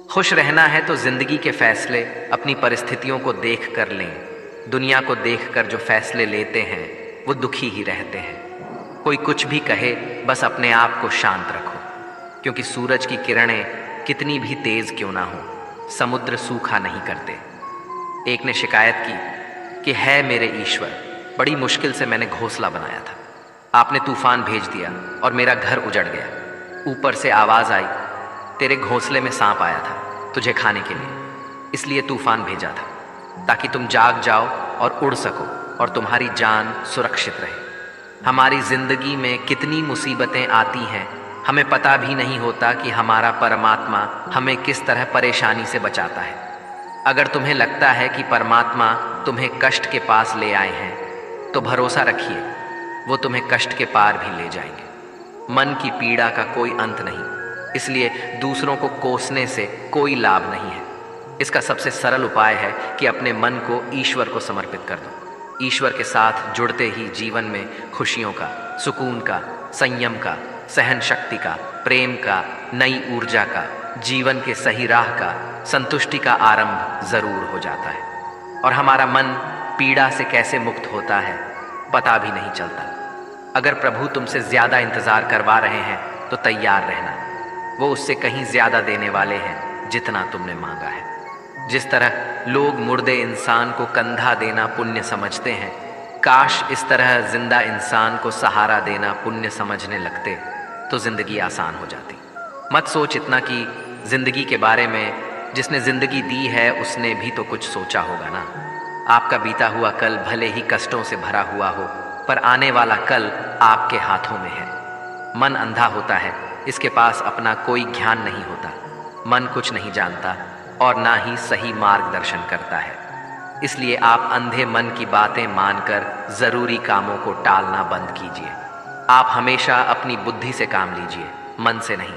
खुश रहना है तो जिंदगी के फैसले अपनी परिस्थितियों को देख कर लें। दुनिया को देख कर जो फैसले लेते हैं वो दुखी ही रहते हैं। कोई कुछ भी कहे, बस अपने आप को शांत रखो, क्योंकि सूरज की किरणें कितनी भी तेज क्यों ना हो, समुद्र सूखा नहीं करते। एक ने शिकायत की कि है मेरे ईश्वर, बड़ी मुश्किल से मैंने घोंसला बनाया था, आपने तूफान भेज दिया और मेरा घर उजड़ गया। ऊपर से आवाज आई, तेरे घोंसले में सांप आया था तुझे खाने के लिए, इसलिए तूफान भेजा था ताकि तुम जाग जाओ और उड़ सको और तुम्हारी जान सुरक्षित रहे। हमारी जिंदगी में कितनी मुसीबतें आती हैं, हमें पता भी नहीं होता कि हमारा परमात्मा हमें किस तरह परेशानी से बचाता है। अगर तुम्हें लगता है कि परमात्मा तुम्हें कष्ट के पास ले आए हैं, तो भरोसा रखिए वो तुम्हें कष्ट के पार भी ले जाएंगे। मन की पीड़ा का कोई अंत नहीं, इसलिए दूसरों को कोसने से कोई लाभ नहीं है। इसका सबसे सरल उपाय है कि अपने मन को ईश्वर को समर्पित कर दो। ईश्वर के साथ जुड़ते ही जीवन में खुशियों का, सुकून का, संयम का, सहन शक्ति का, प्रेम का, नई ऊर्जा का, जीवन के सही राह का, संतुष्टि का आरंभ जरूर हो जाता है। और हमारा मन पीड़ा से कैसे मुक्त होता है पता भी नहीं चलता। अगर प्रभु तुमसे ज्यादा इंतजार करवा रहे हैं तो तैयार रहना, वो उससे कहीं ज्यादा देने वाले हैं जितना तुमने मांगा है। जिस तरह लोग मुर्दे इंसान को कंधा देना पुण्य समझते हैं, काश इस तरह जिंदा इंसान को सहारा देना पुण्य समझने लगते तो जिंदगी आसान हो जाती। मत सोच इतना कि जिंदगी के बारे में जिसने जिंदगी दी है उसने भी तो कुछ सोचा होगा ना। आपका बीता हुआ कल भले ही कष्टों से भरा हुआ हो, पर आने वाला कल आपके हाथों में है। मन अंधा होता है, इसके पास अपना कोई ज्ञान नहीं होता। मन कुछ नहीं जानता और ना ही सही मार्गदर्शन करता है। इसलिए आप अंधे मन की बातें मानकर जरूरी कामों को टालना बंद कीजिए। आप हमेशा अपनी बुद्धि से काम लीजिए, मन से नहीं,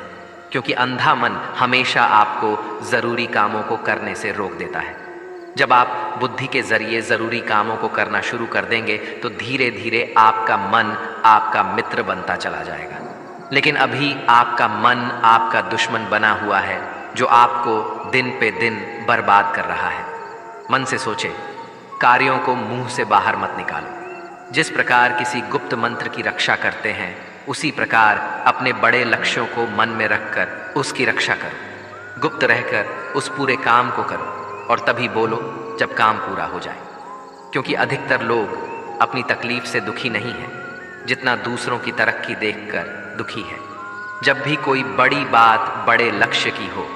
क्योंकि अंधा मन हमेशा आपको जरूरी कामों को करने से रोक देता है। जब आप बुद्धि के जरिए जरूरी कामों को करना शुरू कर देंगे तो धीरे धीरे आपका मन आपका मित्र बनता चला जाएगा। लेकिन अभी आपका मन आपका दुश्मन बना हुआ है, जो आपको दिन पे दिन बर्बाद कर रहा है। मन से सोचे, कार्यों को मुंह से बाहर मत निकालो। जिस प्रकार किसी गुप्त मंत्र की रक्षा करते हैं, उसी प्रकार अपने बड़े लक्ष्यों को मन में रखकर उसकी रक्षा करो। गुप्त रहकर उस पूरे काम को करो और तभी बोलो जब काम पूरा हो जाए, क्योंकि अधिकतर लोग अपनी तकलीफ से दुखी नहीं है जितना दूसरों की तरक्की देखकर दुखी है। जब भी कोई बड़ी बात बड़े लक्ष्य की हो,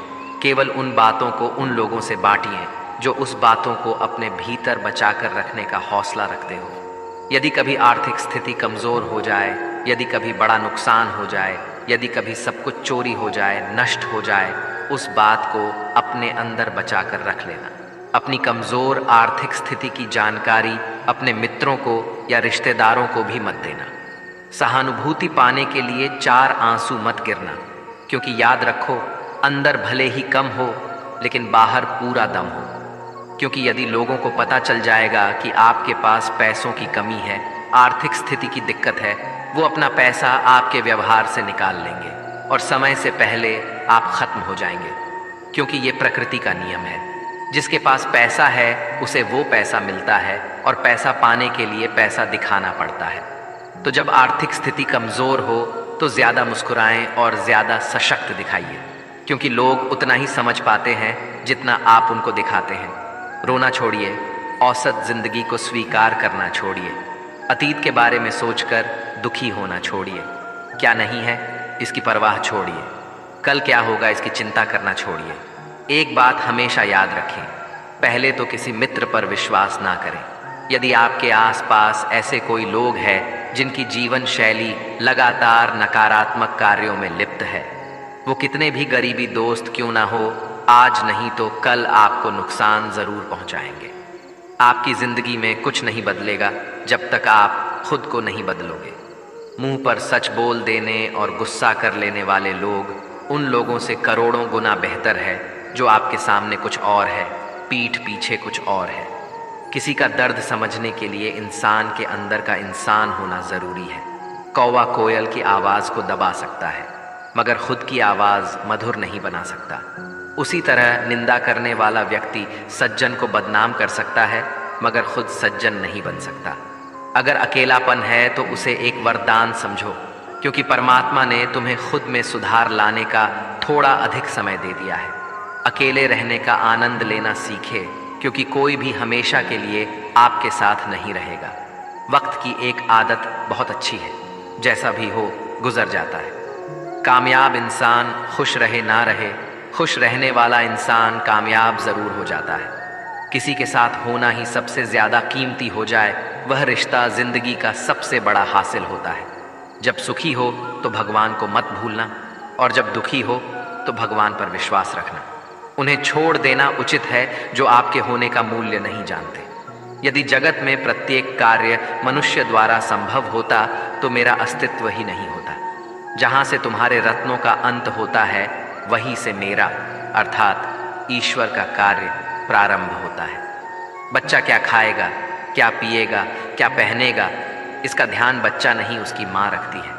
केवल उन बातों को उन लोगों से बांटिए जो उस बातों को अपने भीतर बचाकर रखने का हौसला रखते हो। यदि कभी आर्थिक स्थिति कमजोर हो जाए, यदि कभी बड़ा नुकसान हो जाए, यदि कभी सब कुछ चोरी हो जाए, नष्ट हो जाए, उस बात को अपने अंदर बचाकर रख लेना। अपनी कमजोर आर्थिक स्थिति की जानकारी अपने मित्रों को या रिश्तेदारों को भी मत देना। सहानुभूति पाने के लिए 4 आंसू मत गिरना, क्योंकि याद रखो, अंदर भले ही कम हो लेकिन बाहर पूरा दम हो। क्योंकि यदि लोगों को पता चल जाएगा कि आपके पास पैसों की कमी है, आर्थिक स्थिति की दिक्कत है, वो अपना पैसा आपके व्यवहार से निकाल लेंगे और समय से पहले आप खत्म हो जाएंगे। क्योंकि ये प्रकृति का नियम है, जिसके पास पैसा है उसे वो पैसा मिलता है और पैसा पाने के लिए पैसा दिखाना पड़ता है। तो जब आर्थिक स्थिति कमजोर हो तो ज्यादा मुस्कुराएं और ज्यादा सशक्त दिखाइए, क्योंकि लोग उतना ही समझ पाते हैं जितना आप उनको दिखाते हैं। रोना छोड़िए, औसत जिंदगी को स्वीकार करना छोड़िए, अतीत के बारे में सोचकर दुखी होना छोड़िए। क्या नहीं है इसकी परवाह छोड़िए, कल क्या होगा इसकी चिंता करना छोड़िए। एक बात हमेशा याद रखें, पहले तो किसी मित्र पर विश्वास ना करें। यदि आपके आसपास ऐसे कोई लोग हैं जिनकी जीवन शैली लगातार नकारात्मक कार्यों में लिप्त है, वो कितने भी गरीबी दोस्त क्यों ना हो, आज नहीं तो कल आपको नुकसान जरूर पहुंचाएंगे। आपकी जिंदगी में कुछ नहीं बदलेगा जब तक आप खुद को नहीं बदलोगे। मुंह पर सच बोल देने और गुस्सा कर लेने वाले लोग उन लोगों से करोड़ों गुना बेहतर है जो आपके सामने कुछ और है, पीठ पीछे कुछ और है। किसी का दर्द समझने के लिए इंसान के अंदर का इंसान होना जरूरी है। कौवा कोयल की आवाज को दबा सकता है, मगर खुद की आवाज़ मधुर नहीं बना सकता। उसी तरह निंदा करने वाला व्यक्ति सज्जन को बदनाम कर सकता है, मगर खुद सज्जन नहीं बन सकता। अगर अकेलापन है तो उसे एक वरदान समझो, क्योंकि परमात्मा ने तुम्हें खुद में सुधार लाने का थोड़ा अधिक समय दे दिया है। अकेले रहने का आनंद लेना सीखे, क्योंकि कोई भी हमेशा के लिए आपके साथ नहीं रहेगा। वक्त की एक आदत बहुत अच्छी है, जैसा भी हो गुजर जाता है। कामयाब इंसान खुश रहे ना रहे, खुश रहने वाला इंसान कामयाब ज़रूर हो जाता है। किसी के साथ होना ही सबसे ज़्यादा कीमती हो जाए, वह रिश्ता ज़िंदगी का सबसे बड़ा हासिल होता है। जब सुखी हो तो भगवान को मत भूलना, और जब दुखी हो तो भगवान पर विश्वास रखना। उन्हें छोड़ देना उचित है जो आपके होने का मूल्य नहीं जानते। यदि जगत में प्रत्येक कार्य मनुष्य द्वारा संभव होता तो मेरा अस्तित्व ही नहीं होता। जहाँ से तुम्हारे रत्नों का अंत होता है, वहीं से मेरा अर्थात ईश्वर का कार्य प्रारंभ होता है। बच्चा क्या खाएगा, क्या पिएगा, क्या पहनेगा, इसका ध्यान बच्चा नहीं उसकी माँ रखती है।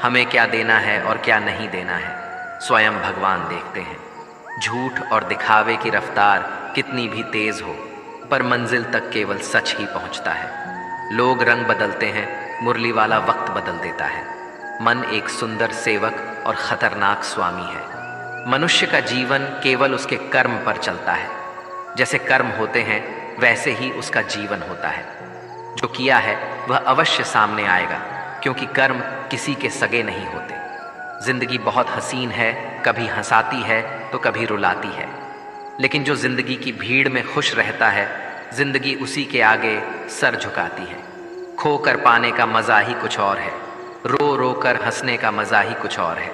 हमें क्या देना है और क्या नहीं देना है, स्वयं भगवान देखते हैं। झूठ और दिखावे की रफ्तार कितनी भी तेज हो, पर मंजिल तक केवल सच ही पहुंचता है। लोग रंग बदलते हैं, मुरली वाला वक्त बदल देता है। मन एक सुंदर सेवक और खतरनाक स्वामी है। मनुष्य का जीवन केवल उसके कर्म पर चलता है। जैसे कर्म होते हैं वैसे ही उसका जीवन होता है। जो किया है वह अवश्य सामने आएगा, क्योंकि कर्म किसी के सगे नहीं होते। जिंदगी बहुत हसीन है, कभी हंसाती है तो कभी रुलाती है, लेकिन जो जिंदगी की भीड़ में खुश रहता है, जिंदगी उसी के आगे सर झुकाती है। खो कर पाने का मज़ा ही कुछ और है, रो रो कर हंसने का मज़ा ही कुछ और है।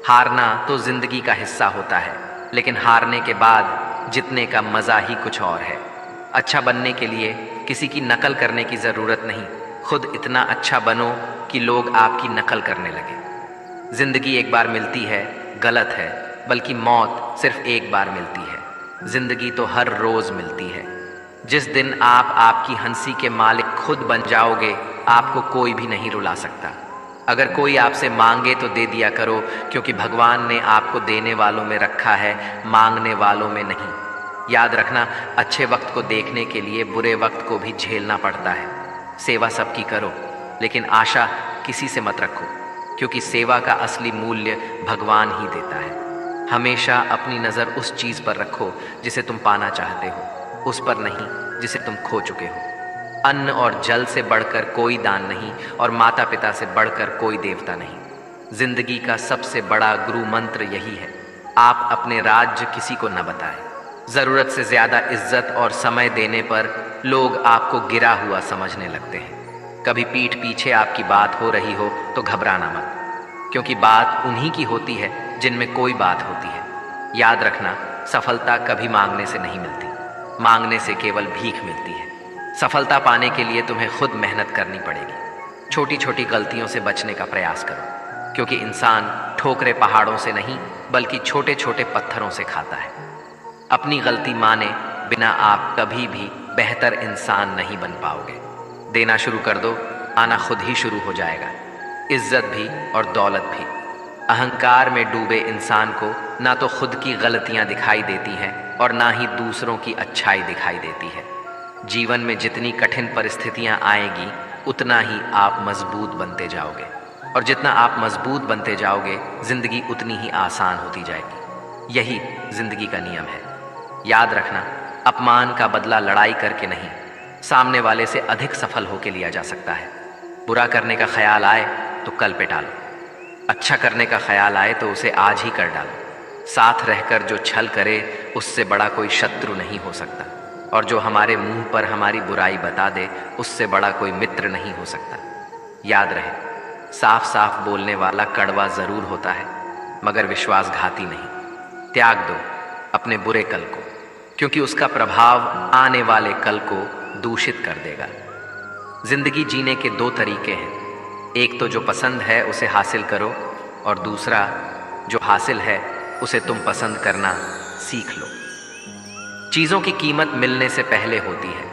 हारना तो जिंदगी का हिस्सा होता है, लेकिन हारने के बाद जीतने का मज़ा ही कुछ और है। अच्छा बनने के लिए किसी की नकल करने की ज़रूरत नहीं, खुद इतना अच्छा बनो कि लोग आपकी नकल करने लगे। जिंदगी एक बार मिलती है गलत है, बल्कि मौत सिर्फ एक बार मिलती है। जिंदगी तो हर रोज़ मिलती है। जिस दिन आप आपकी हंसी के मालिक खुद बन जाओगे, आपको कोई भी नहीं रुला सकता। अगर कोई आपसे मांगे तो दे दिया करो, क्योंकि भगवान ने आपको देने वालों में रखा है, मांगने वालों में नहीं। याद रखना, अच्छे वक्त को देखने के लिए बुरे वक्त को भी झेलना पड़ता है। सेवा सबकी करो, लेकिन आशा किसी से मत रखो, क्योंकि सेवा का असली मूल्य भगवान ही देता है। हमेशा अपनी नज़र उस चीज़ पर रखो जिसे तुम पाना चाहते हो, उस पर नहीं जिसे तुम खो चुके हो। अन्न और जल से बढ़कर कोई दान नहीं, और माता पिता से बढ़कर कोई देवता नहीं। जिंदगी का सबसे बड़ा गुरु मंत्र यही है, आप अपने राज्य किसी को न बताएं। ज़रूरत से ज़्यादा इज्जत और समय देने पर लोग आपको गिरा हुआ समझने लगते हैं। कभी पीठ पीछे आपकी बात हो रही हो तो घबराना मत, क्योंकि बात उन्हीं की होती है जिनमें कोई बात होती है। याद रखना, सफलता कभी मांगने से नहीं मिलती, मांगने से केवल भीख मिलती है। सफलता पाने के लिए तुम्हें खुद मेहनत करनी पड़ेगी। छोटी छोटी गलतियों से बचने का प्रयास करो, क्योंकि इंसान ठोकरे पहाड़ों से नहीं बल्कि छोटे छोटे पत्थरों से खाता है। अपनी गलती माने बिना आप कभी भी बेहतर इंसान नहीं बन पाओगे। देना शुरू कर दो, आना खुद ही शुरू हो जाएगा। इज्जत भी और दौलत भी। अहंकार में डूबे इंसान को ना तो खुद की गलतियां दिखाई देती हैं और ना ही दूसरों की अच्छाई दिखाई देती है। जीवन में जितनी कठिन परिस्थितियां आएगी, उतना ही आप मजबूत बनते जाओगे, और जितना आप मजबूत बनते जाओगे, जिंदगी उतनी ही आसान होती जाएगी। यही जिंदगी का नियम है। याद रखना, अपमान का बदला लड़ाई करके नहीं, सामने वाले से अधिक सफल होकर लिया जा सकता है। बुरा करने का ख्याल आए तो कल पे टालो, अच्छा करने का ख्याल आए तो उसे आज ही कर डालो। साथ रहकर जो छल करे, उससे बड़ा कोई शत्रु नहीं हो सकता, और जो हमारे मुंह पर हमारी बुराई बता दे, उससे बड़ा कोई मित्र नहीं हो सकता। याद रहे, साफ साफ बोलने वाला कड़वा ज़रूर होता है, मगर विश्वासघाती नहीं। त्याग दो अपने बुरे कल को, क्योंकि उसका प्रभाव आने वाले कल को दूषित कर देगा। जिंदगी जीने के दो तरीके हैं, एक तो जो पसंद है उसे हासिल करो, और दूसरा जो हासिल है उसे तुम पसंद करना सीख लो। चीज़ों की कीमत मिलने से पहले होती है,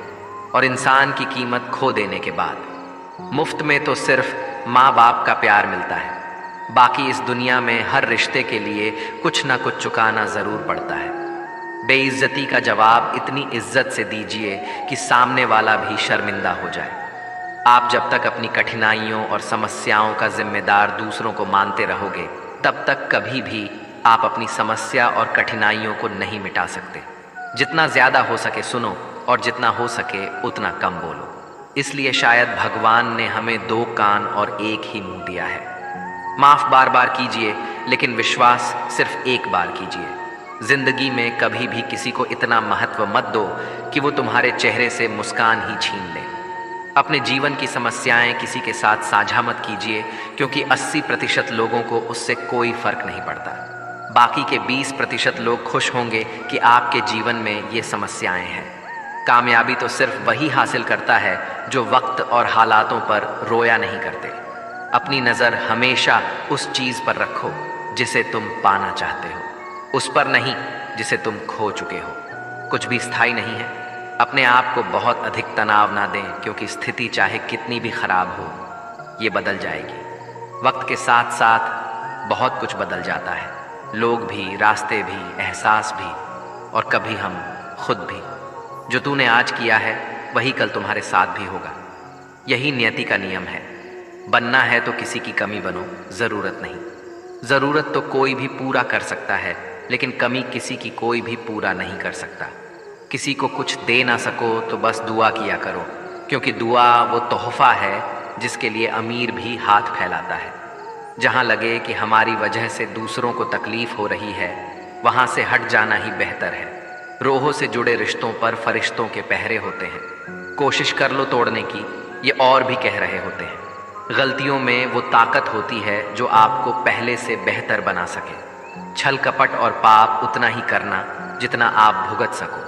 और इंसान की कीमत खो देने के बाद। मुफ्त में तो सिर्फ माँ बाप का प्यार मिलता है, बाकी इस दुनिया में हर रिश्ते के लिए कुछ ना कुछ चुकाना जरूर पड़ता है। बेइज्जती का जवाब इतनी इज्जत से दीजिए कि सामने वाला भी शर्मिंदा हो जाए। आप जब तक अपनी कठिनाइयों और समस्याओं का जिम्मेदार दूसरों को मानते रहोगे, तब तक कभी भी आप अपनी समस्या और कठिनाइयों को नहीं मिटा सकते। जितना ज्यादा हो सके सुनो और जितना हो सके उतना कम बोलो। इसलिए शायद भगवान ने हमें 2 कान और 1 ही मुंह दिया है। माफ बार बार कीजिए, लेकिन विश्वास सिर्फ एक बार कीजिए। जिंदगी में कभी भी किसी को इतना महत्व मत दो कि वो तुम्हारे चेहरे से मुस्कान ही छीन ले। अपने जीवन की समस्याएं किसी के साथ साझा मत कीजिए, क्योंकि 80% लोगों को उससे कोई फर्क नहीं पड़ता। बाकी के 20% लोग खुश होंगे कि आपके जीवन में ये समस्याएं हैं। कामयाबी तो सिर्फ वही हासिल करता है जो वक्त और हालातों पर रोया नहीं करते। अपनी नज़र हमेशा उस चीज़ पर रखो जिसे तुम पाना चाहते हो, उस पर नहीं जिसे तुम खो चुके हो। कुछ भी स्थायी नहीं है। अपने आप को बहुत अधिक तनाव ना दें, क्योंकि स्थिति चाहे कितनी भी खराब हो, ये बदल जाएगी। वक्त के साथ साथ बहुत कुछ बदल जाता है, लोग भी, रास्ते भी, एहसास भी, और कभी हम खुद भी। जो तूने आज किया है वही कल तुम्हारे साथ भी होगा। यही नियति का नियम है। बनना है तो किसी की कमी बनो, ज़रूरत नहीं। ज़रूरत तो कोई भी पूरा कर सकता है, लेकिन कमी किसी की कोई भी पूरा नहीं कर सकता। किसी को कुछ दे ना सको तो बस दुआ किया करो, क्योंकि दुआ वो तोहफा है जिसके लिए अमीर भी हाथ फैलाता है। जहाँ लगे कि हमारी वजह से दूसरों को तकलीफ हो रही है, वहाँ से हट जाना ही बेहतर है। रोहों से जुड़े रिश्तों पर फरिश्तों के पहरे होते हैं। कोशिश कर लो तोड़ने की, ये और भी कह रहे होते हैं। गलतियों में वो ताकत होती है जो आपको पहले से बेहतर बना सके। छल कपट और पाप उतना ही करना जितना आप भुगत सको,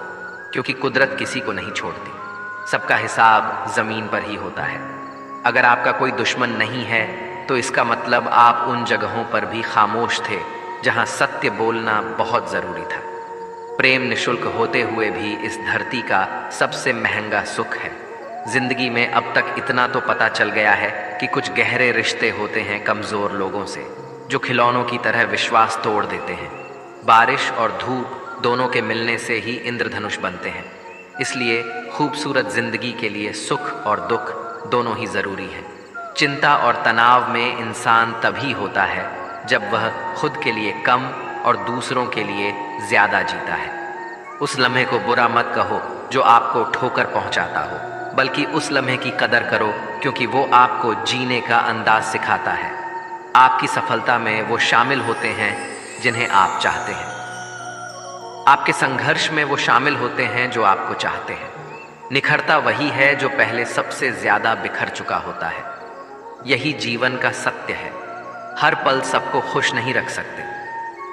क्योंकि कुदरत किसी को नहीं छोड़ती। सबका हिसाब ज़मीन पर ही होता है। अगर आपका कोई दुश्मन नहीं है तो इसका मतलब आप उन जगहों पर भी खामोश थे जहां सत्य बोलना बहुत ज़रूरी था। प्रेम निशुल्क होते हुए भी इस धरती का सबसे महंगा सुख है। जिंदगी में अब तक इतना तो पता चल गया है कि कुछ गहरे रिश्ते होते हैं कमज़ोर लोगों से, जो खिलौनों की तरह विश्वास तोड़ देते हैं। बारिश और धूप दोनों के मिलने से ही इंद्रधनुष बनते हैं। इसलिए खूबसूरत जिंदगी के लिए सुख और दुख दोनों ही ज़रूरी है। चिंता और तनाव में इंसान तभी होता है जब वह खुद के लिए कम और दूसरों के लिए ज़्यादा जीता है। उस लम्हे को बुरा मत कहो जो आपको ठोकर पहुंचाता हो, बल्कि उस लम्हे की कदर करो, क्योंकि वो आपको जीने का अंदाज सिखाता है। आपकी सफलता में वो शामिल होते हैं जिन्हें आप चाहते हैं। आपके संघर्ष में वो शामिल होते हैं जो आपको चाहते हैं। निखरता वही है जो पहले सबसे ज्यादा बिखर चुका होता है। यही जीवन का सत्य है। हर पल सबको खुश नहीं रख सकते,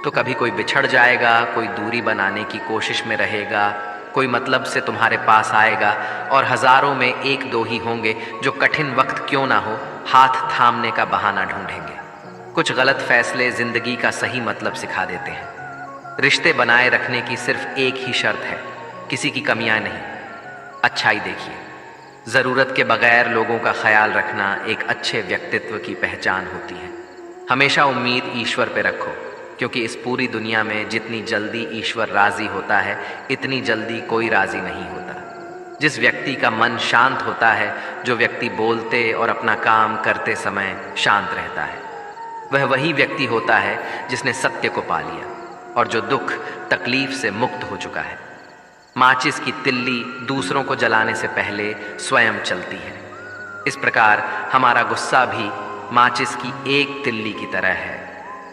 तो कभी कोई बिछड़ जाएगा, कोई दूरी बनाने की कोशिश में रहेगा, कोई मतलब से तुम्हारे पास आएगा, और हजारों में 1-2 ही होंगे जो कठिन वक्त क्यों ना हो हाथ थामने का बहाना ढूंढेंगे। कुछ गलत फैसले जिंदगी का सही मतलब सिखा देते हैं। रिश्ते बनाए रखने की सिर्फ एक ही शर्त है, किसी की कमियां नहीं, अच्छाई देखिए। ज़रूरत के बगैर लोगों का ख्याल रखना एक अच्छे व्यक्तित्व की पहचान होती है। हमेशा उम्मीद ईश्वर पे रखो, क्योंकि इस पूरी दुनिया में जितनी जल्दी ईश्वर राज़ी होता है, इतनी जल्दी कोई राज़ी नहीं होता। जिस व्यक्ति का मन शांत होता है, जो व्यक्ति बोलते और अपना काम करते समय शांत रहता है, वह वही व्यक्ति होता है जिसने सत्य को पा लिया और जो दुख तकलीफ से मुक्त हो चुका है। माचिस की तिल्ली दूसरों को जलाने से पहले स्वयं चलती है। इस प्रकार हमारा गुस्सा भी माचिस की एक तिल्ली की तरह है,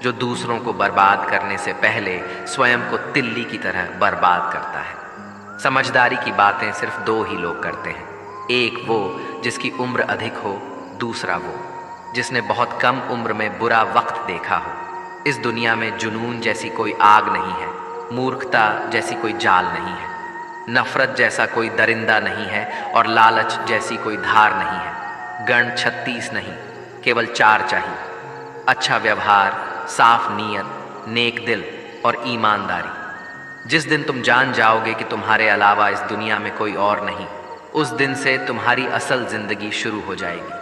जो दूसरों को बर्बाद करने से पहले स्वयं को तिल्ली की तरह बर्बाद करता है। समझदारी की बातें सिर्फ 2 ही लोग करते हैं, एक वो जिसकी उम्र अधिक हो, दूसरा वो जिसने बहुत कम उम्र में बुरा वक्त देखा हो। इस दुनिया में जुनून जैसी कोई आग नहीं है, मूर्खता जैसी कोई जाल नहीं है, नफरत जैसा कोई दरिंदा नहीं है, और लालच जैसी कोई धार नहीं है। गण 36 नहीं, केवल 4 चाहिए: अच्छा व्यवहार, साफ नीयत, नेक दिल और ईमानदारी। जिस दिन तुम जान जाओगे कि तुम्हारे अलावा इस दुनिया में कोई और नहीं, उस दिन से तुम्हारी असल जिंदगी शुरू हो जाएगी।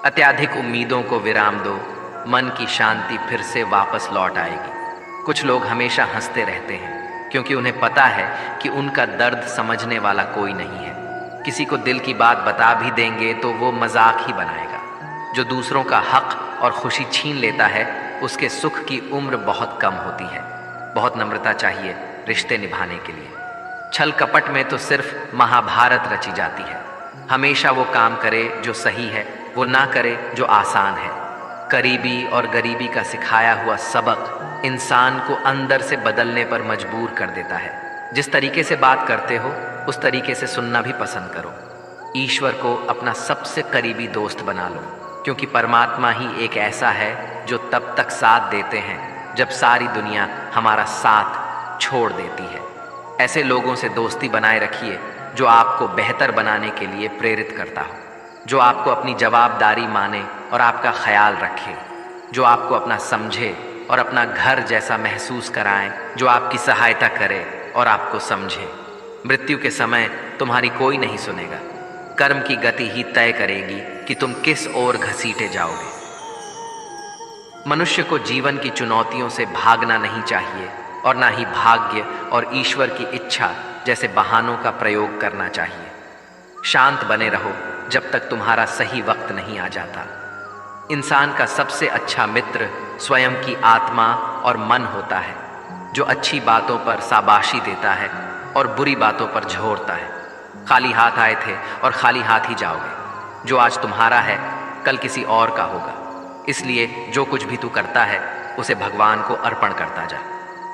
अत्यधिक उम्मीदों को विराम दो, मन की शांति फिर से वापस लौट आएगी। कुछ लोग हमेशा हंसते रहते हैं क्योंकि उन्हें पता है कि उनका दर्द समझने वाला कोई नहीं है। किसी को दिल की बात बता भी देंगे तो वो मजाक ही बनाएगा। जो दूसरों का हक और खुशी छीन लेता है उसके सुख की उम्र बहुत कम होती है। बहुत नम्रता चाहिए रिश्ते निभाने के लिए। छल कपट में तो सिर्फ महाभारत रची जाती है। हमेशा वो काम करे जो सही है, वो ना करे जो आसान है। करीबी और गरीबी का सिखाया हुआ सबक इंसान को अंदर से बदलने पर मजबूर कर देता है। जिस तरीके से बात करते हो उस तरीके से सुनना भी पसंद करो। ईश्वर को अपना सबसे करीबी दोस्त बना लो, क्योंकि परमात्मा ही एक ऐसा है जो तब तक साथ देते हैं जब सारी दुनिया हमारा साथ छोड़ देती है। ऐसे लोगों से दोस्ती बनाए रखिए जो आपको बेहतर बनाने के लिए प्रेरित करता हो, जो आपको अपनी जवाबदारी माने और आपका ख्याल रखे, जो आपको अपना समझे और अपना घर जैसा महसूस कराएं, जो आपकी सहायता करे और आपको समझे। मृत्यु के समय तुम्हारी कोई नहीं सुनेगा। कर्म की गति ही तय करेगी कि तुम किस ओर घसीटे जाओगे। मनुष्य को जीवन की चुनौतियों से भागना नहीं चाहिए और ना ही भाग्य और ईश्वर की इच्छा जैसे बहानों का प्रयोग करना चाहिए। शांत बने रहो जब तक तुम्हारा सही वक्त नहीं आ जाता। इंसान का सबसे अच्छा मित्र स्वयं की आत्मा और मन होता है, जो अच्छी बातों पर शाबाशी देता है और बुरी बातों पर झोरता है। खाली हाथ आए थे और खाली हाथ ही जाओगे। जो आज तुम्हारा है कल किसी और का होगा। इसलिए जो कुछ भी तू करता है उसे भगवान को अर्पण करता जा।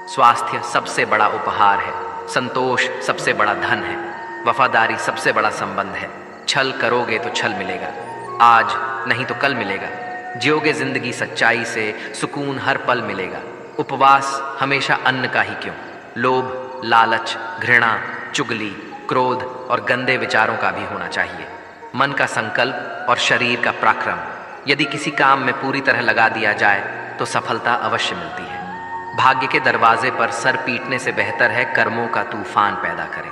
स्वास्थ्य सबसे बड़ा उपहार है, संतोष सबसे बड़ा धन है, वफादारी सबसे बड़ा संबंध है। छल करोगे तो छल मिलेगा, आज नहीं तो कल मिलेगा। जियोगे जिंदगी सच्चाई से, सुकून हर पल मिलेगा। उपवास हमेशा अन्न का ही क्यों, लोभ, लालच, घृणा, चुगली, क्रोध और गंदे विचारों का भी होना चाहिए। मन का संकल्प और शरीर का पराक्रम यदि किसी काम में पूरी तरह लगा दिया जाए तो सफलता अवश्य मिलती है। भाग्य के दरवाजे पर सर पीटने से बेहतर है कर्मों का तूफान पैदा करें।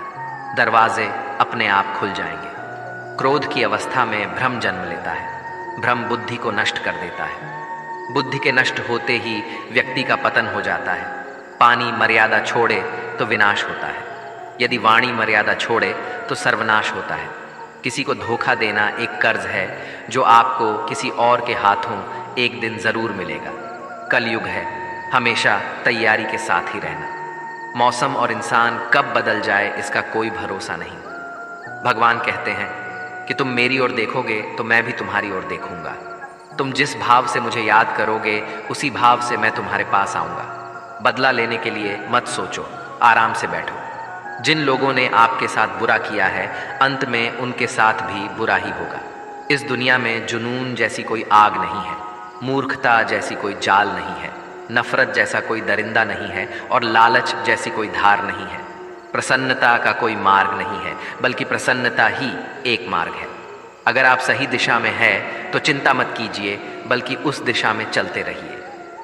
दरवाजे अपने आप खुल जाएंगे। क्रोध की अवस्था में भ्रम जन्म लेता है। भ्रम बुद्धि को नष्ट कर देता है। बुद्धि के नष्ट होते ही व्यक्ति का पतन हो जाता है। पानी मर्यादा छोड़े तो विनाश होता है, यदि वाणी मर्यादा छोड़े तो सर्वनाश होता है। किसी को धोखा देना एक कर्ज है जो आपको किसी और के हाथों एक दिन जरूर मिलेगा। कलयुग है, हमेशा तैयारी के साथ ही रहना। मौसम और इंसान कब बदल जाए इसका कोई भरोसा नहीं। भगवान कहते हैं कि तुम मेरी ओर देखोगे तो मैं भी तुम्हारी ओर देखूंगा। तुम जिस भाव से मुझे याद करोगे उसी भाव से मैं तुम्हारे पास आऊंगा। बदला लेने के लिए मत सोचो, आराम से बैठो। जिन लोगों ने आपके साथ बुरा किया है अंत में उनके साथ भी बुरा ही होगा। इस दुनिया में जुनून जैसी कोई आग नहीं है, मूर्खता जैसी कोई जाल नहीं है, नफरत जैसा कोई दरिंदा नहीं है और लालच जैसी कोई धार नहीं है। प्रसन्नता का कोई मार्ग नहीं है, बल्कि प्रसन्नता ही एक मार्ग है। अगर आप सही दिशा में हैं तो चिंता मत कीजिए, बल्कि उस दिशा में चलते रहिए।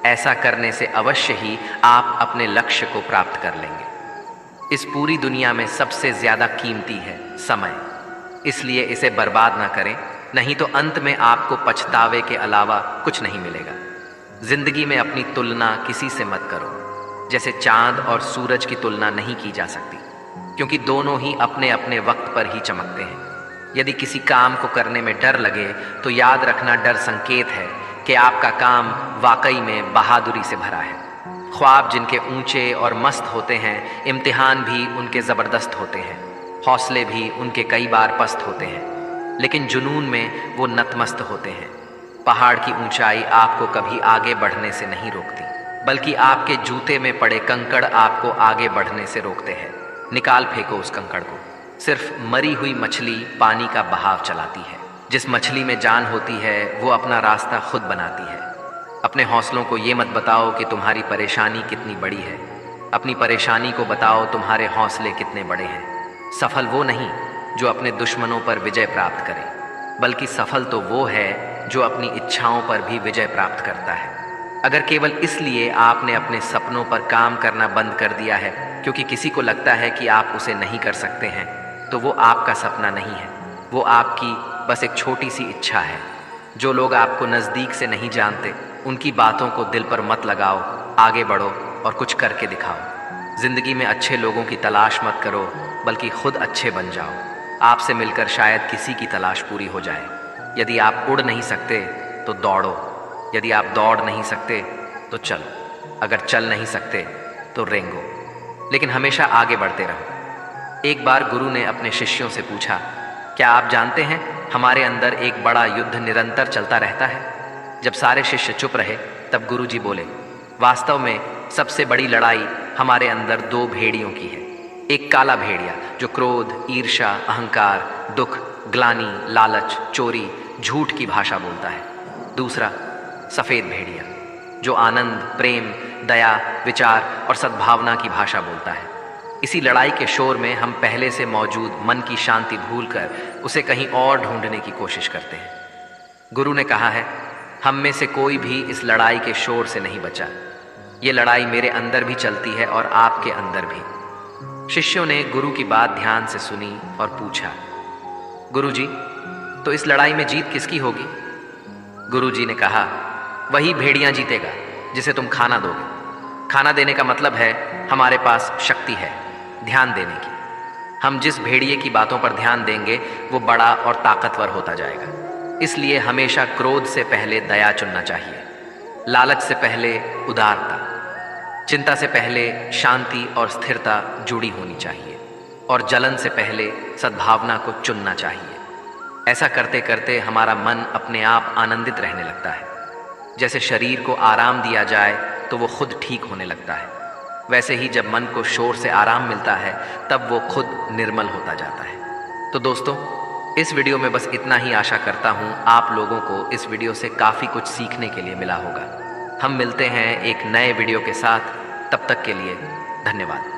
ऐसा करने से अवश्य ही आप अपने लक्ष्य को प्राप्त कर लेंगे। इस पूरी दुनिया में सबसे ज्यादा कीमती है समय, इसलिए इसे बर्बाद ना करें, नहीं तो अंत में आपको पछतावे के अलावा कुछ नहीं मिलेगा। जिंदगी में अपनी तुलना किसी से मत करो। जैसे चांद और सूरज की तुलना नहीं की जा सकती, क्योंकि दोनों ही अपने अपने वक्त पर ही चमकते हैं। यदि किसी काम को करने में डर लगे तो याद रखना डर संकेत है कि आपका काम वाकई में बहादुरी से भरा है। ख्वाब जिनके ऊंचे और मस्त होते हैं, इम्तिहान भी उनके ज़बरदस्त होते हैं, हौसले भी उनके कई बार पस्त होते हैं, लेकिन जुनून में वो नतमस्त होते हैं। पहाड़ की ऊंचाई आपको कभी आगे बढ़ने से नहीं रोकती, बल्कि आपके जूते में पड़े कंकड़ आपको आगे बढ़ने से रोकते हैं। निकाल फेंको उस कंकड़ को। सिर्फ मरी हुई मछली पानी का बहाव चलाती है। जिस मछली में जान होती है वो अपना रास्ता खुद बनाती है। अपने हौसलों को ये मत बताओ कि तुम्हारी परेशानी कितनी बड़ी है, अपनी परेशानी को बताओ तुम्हारे हौसले कितने बड़े हैं। सफल वो नहीं जो अपने दुश्मनों पर विजय प्राप्त करे, बल्कि सफल तो वो है जो अपनी इच्छाओं पर भी विजय प्राप्त करता है। अगर केवल इसलिए आपने अपने सपनों पर काम करना बंद कर दिया है क्योंकि किसी को लगता है कि आप उसे नहीं कर सकते हैं, तो वो आपका सपना नहीं है, वो आपकी बस एक छोटी सी इच्छा है। जो लोग आपको नज़दीक से नहीं जानते, उनकी बातों को दिल पर मत लगाओ, आगे बढ़ो और कुछ करके दिखाओ। ज़िंदगी में अच्छे लोगों की तलाश मत करो, बल्कि खुद अच्छे बन जाओ। आपसे मिलकर शायद किसी की तलाश पूरी हो जाए। यदि आप उड़ नहीं सकते तो दौड़ो, यदि आप दौड़ नहीं सकते तो चलो, अगर चल नहीं सकते तो रेंगो, लेकिन हमेशा आगे बढ़ते रहो। एक बार गुरु ने अपने शिष्यों से पूछा, क्या आप जानते हैं हमारे अंदर एक बड़ा युद्ध निरंतर चलता रहता है? जब सारे शिष्य चुप रहे तब गुरु जी बोले, वास्तव में सबसे बड़ी लड़ाई हमारे अंदर दो भेड़ियों की है। एक काला भेड़िया जो क्रोध, ईर्ष्या, अहंकार, दुख, ग्लानि, लालच, चोरी, झूठ की भाषा बोलता है। दूसरा सफ़ेद भेड़िया जो आनंद, प्रेम, दया, विचार और सद्भावना की भाषा बोलता है। इसी लड़ाई के शोर में हम पहले से मौजूद मन की शांति भूलकर उसे कहीं और ढूंढने की कोशिश करते हैं। गुरु ने कहा है, हम में से कोई भी इस लड़ाई के शोर से नहीं बचा। ये लड़ाई मेरे अंदर भी चलती है और आपके अंदर भी। शिष्यों ने गुरु की बात ध्यान से सुनी और पूछा, गुरु जी, तो इस लड़ाई में जीत किसकी होगी? गुरु जी ने कहा, वही भेड़िया जीतेगा जिसे तुम खाना दोगे। खाना देने का मतलब है हमारे पास शक्ति है ध्यान देने की। हम जिस भेड़िए की बातों पर ध्यान देंगे वो बड़ा और ताकतवर होता जाएगा। इसलिए हमेशा क्रोध से पहले दया चुनना चाहिए, लालच से पहले उदारता, चिंता से पहले शांति और स्थिरता जुड़ी होनी चाहिए, और जलन से पहले सद्भावना को चुनना चाहिए। ऐसा करते करते हमारा मन अपने आप आनंदित रहने लगता है। जैसे शरीर को आराम दिया जाए तो वो खुद ठीक होने लगता है, वैसे ही जब मन को शोर से आराम मिलता है तब वो खुद निर्मल होता जाता है। तो दोस्तों, इस वीडियो में बस इतना ही। आशा करता हूँ आप लोगों को इस वीडियो से काफ़ी कुछ सीखने के लिए मिला होगा। हम मिलते हैं एक नए वीडियो के साथ, तब तक के लिए धन्यवाद।